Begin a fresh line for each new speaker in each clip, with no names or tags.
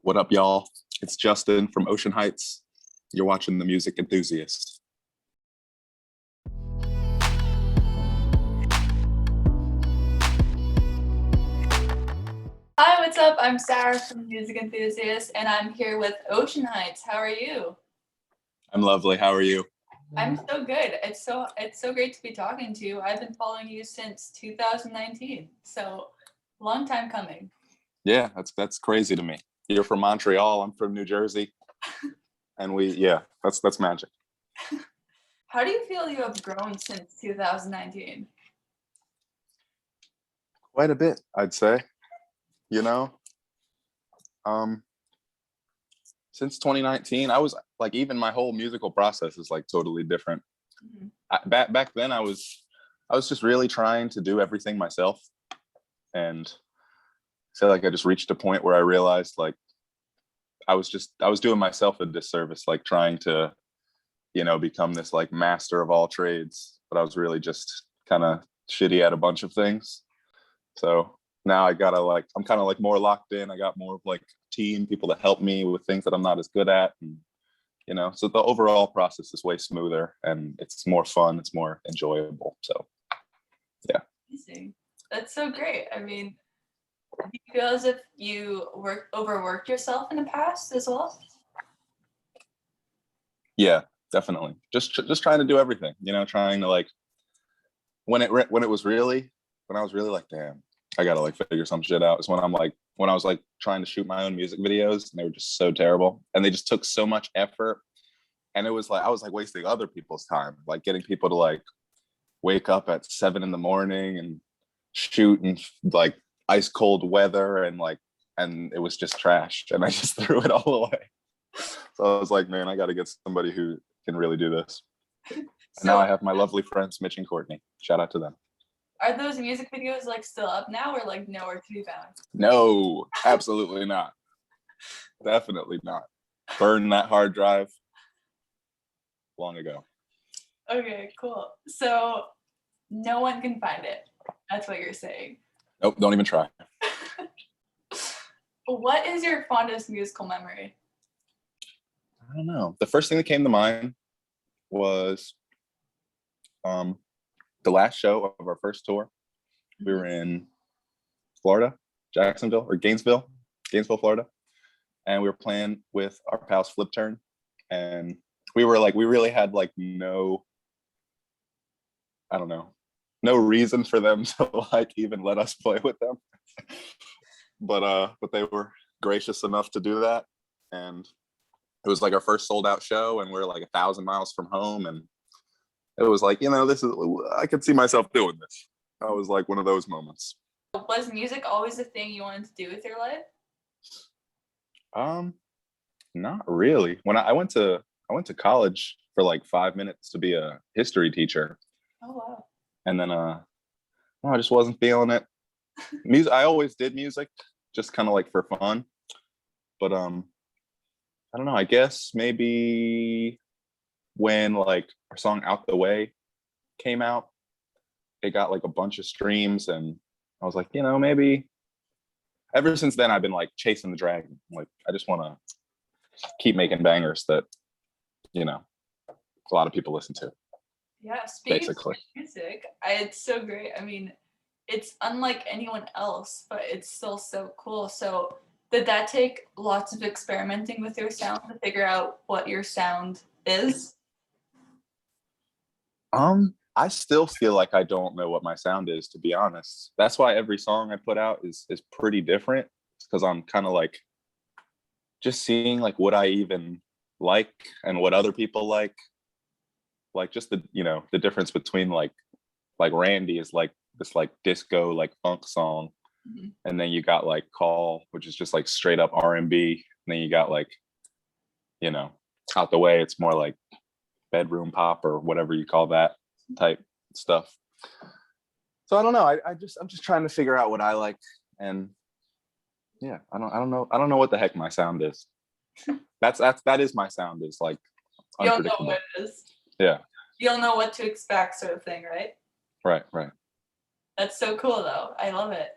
What up, y'all? It's Justin from Ocean Heights. You're watching the Music Enthusiast.
Hi, what's up? I'm Sarah from Music Enthusiast, and I'm here with Ocean Heights. How are you?
I'm lovely. How are you?
I'm so good. It's so great to be talking to you. I've been following you since 2019, so long time coming.
Yeah, that's crazy to me. You're from Montreal. I'm from New Jersey, and that's magic.
How do you feel you have grown since 2019?
Quite a bit, I'd say. You know, since 2019, I was like, even my whole musical process is like totally different.
Mm-hmm.
Back then, I was just really trying to do everything myself, and I feel like I just reached a point where I realized like I was doing myself a disservice, like trying to, become this like master of all trades, but I was really just kind of shitty at a bunch of things. So now I'm kind of like more locked in. I got more of like team people to help me with things that I'm not as good at. And, so the overall process is way smoother and it's more fun. It's more enjoyable. So, yeah.
Amazing. That's so great. I mean, do you feel as if you overworked yourself in the past as well?
Yeah, definitely. Just trying to do everything, trying to like, when I was really like, damn, I gotta like figure some shit out, is when I was like trying to shoot my own music videos and they were just so terrible and they just took so much effort. And it was like I was like wasting other people's time, like getting people to like wake up at 7 a.m. and shoot in like ice cold weather and it was just trash and I just threw it all away. So I was like, man, I got to get somebody who can really do this. And now I have my lovely friends Mitch and Courtney. Shout out to them.
Are those music videos like still up now or like nowhere to be found?
No, absolutely not. Definitely not. Burn that hard drive long ago.
Okay, cool. So no one can find it. That's what you're saying.
Nope, don't even try.
What is your fondest musical memory?
I don't know. The first thing that came to mind was the last show of our first tour. We were in Florida, Jacksonville, or Gainesville, Florida. And we were playing with our pals Flip Turn. And we really had like no reason for them to like even let us play with them. But they were gracious enough to do that. And it was like our first sold out show and we're like 1,000 miles from home. And it was like, I could see myself doing this. That was like one of those moments.
Was music always the thing you wanted to do with your life?
Not really. When I went to college for like 5 minutes to be a history teacher.
Oh wow.
And then I just wasn't feeling it. Music, I always did music, just kind of like for fun. But I don't know, I guess maybe when like our song Out the Way came out, it got like a bunch of streams and I was like, maybe ever since then I've been like chasing the dragon. Like I just want to keep making bangers that, a lot of people listen to.
Yeah, speaking of music, it's so great. I mean, it's unlike anyone else, but it's still so cool. So did that take lots of experimenting with your sound to figure out what your sound is?
I still feel like I don't know what my sound is, to be honest. That's why every song I put out is pretty different, because I'm kind of like just seeing like what I even like and what other people like just the difference between like Randy is like this like disco like funk song, mm-hmm. And then you got like Call, which is just like straight up R&B, and then you got like Out the Way, it's more like bedroom pop or whatever you call that type stuff. So I don't know. I'm just trying to figure out what I like, and yeah, I don't know what the heck my sound is. That is my sound, is like unpredictable.
You don't know what it is.
Yeah.
You don't know what to expect, sort of thing, right?
Right.
That's so cool, though. I love it.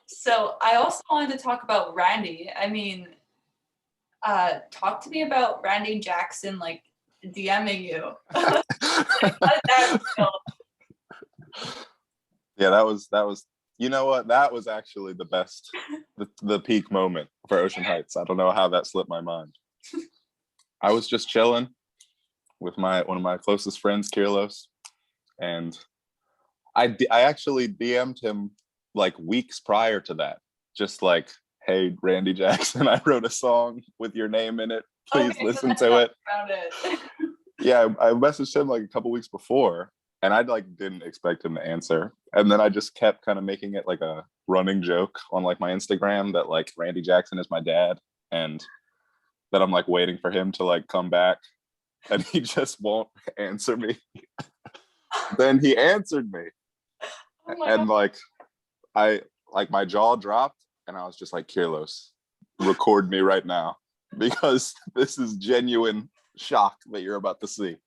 So I also wanted to talk about Randy. I mean, talk to me about Randy Jackson, like DMing you. How did that feel?
Yeah, that was you know what? That was actually the best, the peak moment for Ocean Heights. I don't know how that slipped my mind. I was just chilling with one of my closest friends, Kirlos, and I actually DM'd him like weeks prior to that, just like, hey, Randy Jackson, I wrote a song with your name in it. Please listen to it. Yeah, I messaged him like a couple weeks before, and I like didn't expect him to answer. And then I just kept kind of making it like a running joke on like my Instagram that like Randy Jackson is my dad, and that I'm like waiting for him to like come back, and he just won't answer me. Then he answered me, and like my jaw dropped, and I was just like, Kirlos, record me right now, because this is genuine shock that you're about to see.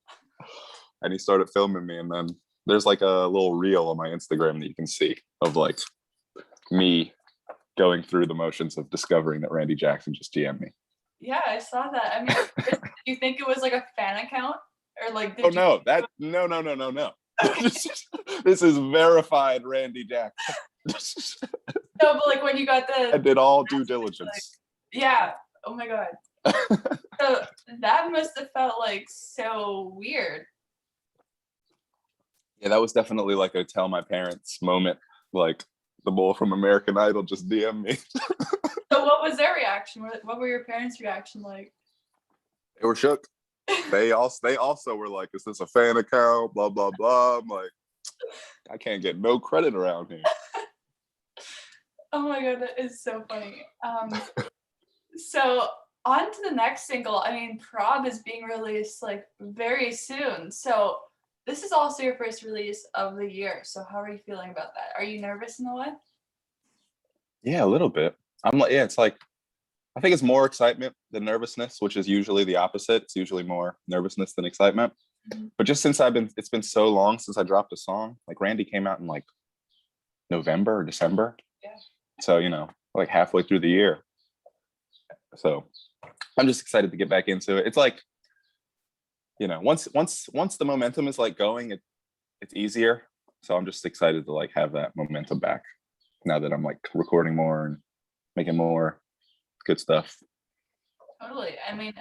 And he started filming me, and then there's like a little reel on my Instagram that you can see of like me going through the motions of discovering that Randy Jackson just DM'd me.
Yeah, I saw that. I mean, did you think it was like a fan account, or like?
No. This is verified Randy Jackson.
No, but like when you got the,
I did all due diligence.
Like, yeah. Oh my god. So that must have felt like so weird.
Yeah, that was definitely like a tell my parents moment. Like the boy from American Idol just DM'd me.
So what was their reaction? What were your parents' reaction like?
They were shook. They also were like, is this a fan account? Blah, blah, blah. I'm like, I can't get no credit around here.
Oh my god, that is so funny. So on to the next single. I mean, Prob is being released like very soon. So this is also your first release of the year. So how are you feeling about that? Are you nervous in a way?
Yeah, a little bit. I'm like, yeah, it's like, I think it's more excitement than nervousness, which is usually the opposite. It's usually more nervousness than excitement. Mm-hmm. But just since it's been so long since I dropped a song. Like Randy came out in like November or December. Yeah. So, you know, like halfway through the year. So I'm just excited to get back into it. It's like, you know, once the momentum is like going, it's easier. So I'm just excited to like have that momentum back now that I'm like recording more and making more good stuff.
Totally. I mean,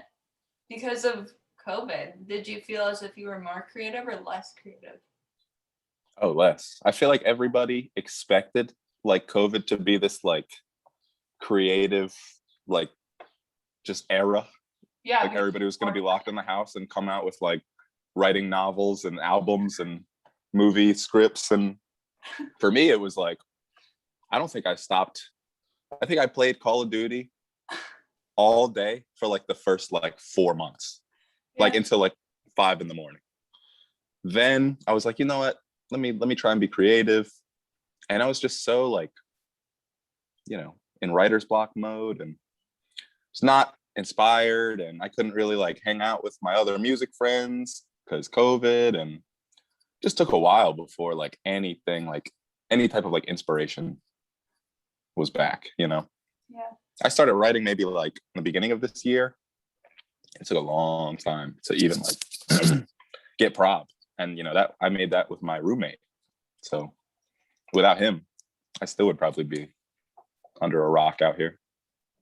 because of COVID, did you feel as if you were more creative or less creative?
Oh, less. I feel like everybody expected like COVID to be this like creative, like just era. Yeah. Like everybody was going to be locked in the house and come out with like writing novels and albums and movie scripts. And for me, it was like, I don't think I stopped. I think I played Call of Duty all day for like the first like 4 months, like until like 5 a.m. Then I was like, you know what? Let me try and be creative. And I was just so like, you know, in writer's block mode, and it's not inspired, and I couldn't really like hang out with my other music friends because COVID, and just took a while before like anything, like any type of like inspiration was back, you know? Yeah. I started writing maybe like in the beginning of this year. It took a long time to even like get prob. And you know, that I made that with my roommate. So without him, I still would probably be under a rock out here.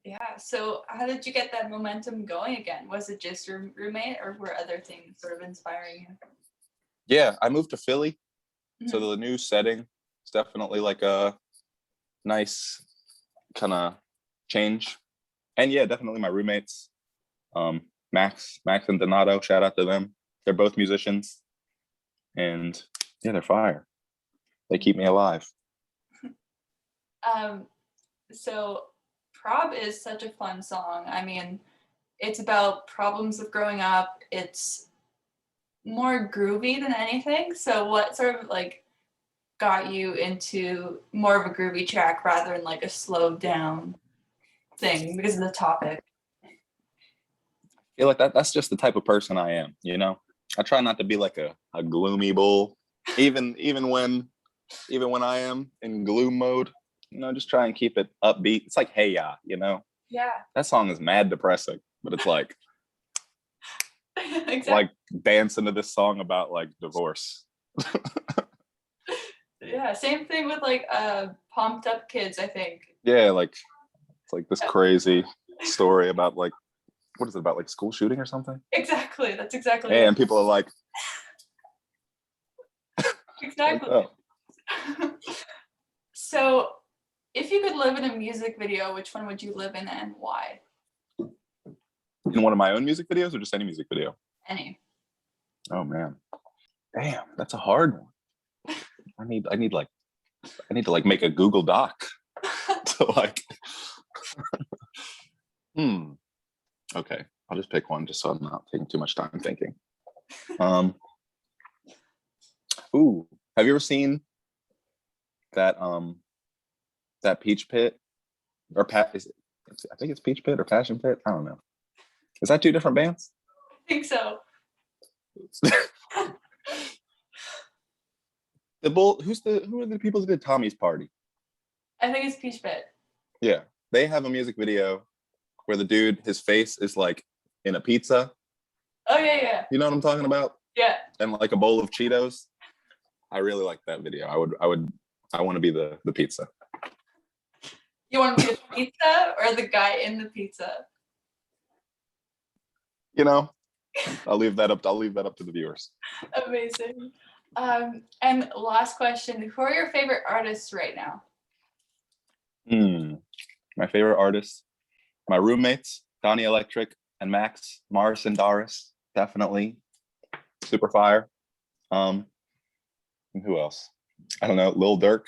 Yeah. So how did you get that momentum going again? Was it just your roommate, or were other things sort of inspiring you?
Yeah, I moved to Philly. Mm-hmm. So the new setting is definitely like a nice kind of change. And yeah, definitely my roommates, Max and Donato, shout out to them. They're both musicians, and yeah, they're fire. They keep me alive.
So Prob is such a fun song. I mean, it's about problems of growing up. It's more groovy than anything. So what sort of like got you into more of a groovy track rather than like a slowed down thing because of the topic?
I feel like that's just the type of person I am, you know? I try not to be like a gloomy bull, even when I am in gloom mode. just try and keep it upbeat. It's like Hey Ya,
Yeah.
That song is mad depressing, but it's like
Exactly.
like dancing to this song about like divorce.
Yeah, same thing with like Pumped Up Kids, I think.
Yeah, like it's like this crazy story about like, what is it about, like school shooting or something?
Exactly, that's exactly
And
it.
people are like,
Exactly.
like, oh.
So, if you could live in a music video, which one would you live in and why?
In one of my own music videos or just any music video?
Any.
Oh man, damn, that's a hard one. I need to like make a Google Doc to like. Okay, I'll just pick one just so I'm not taking too much time thinking. Ooh, have you ever seen that that Peach Pit or I think it's Peach Pit or Passion Pit. I don't know. Is that two different bands?
I think so.
Who are the people that did Tommy's Party?
I think it's Peach Pit.
Yeah, they have a music video where the dude, his face is like in a pizza.
Oh yeah.
You know what I'm talking about?
Yeah.
And like a bowl of Cheetos. I really like that video. I want to be the pizza.
You want to be the pizza or the guy in the pizza?
I'll leave that up to the viewers.
Amazing. And last question, who are your favorite artists right now?
My favorite artists, my roommates, Donnie Electric and Max, Mars and Doris, definitely. Super fire. And who else? I don't know, Lil Durk.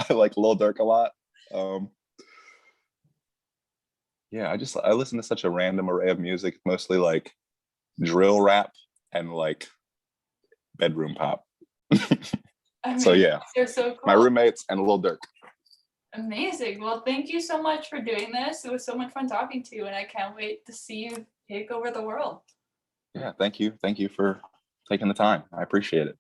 I like Lil Durk a lot. Yeah, I listen to such a random array of music, mostly like drill rap and like bedroom pop. So yeah,
they're so cool.
My roommates and Lil Durk.
Amazing. Well, thank you so much for doing this. It was so much fun talking to you, and I can't wait to see you take over the world.
Yeah, thank you. Thank you for taking the time. I appreciate it.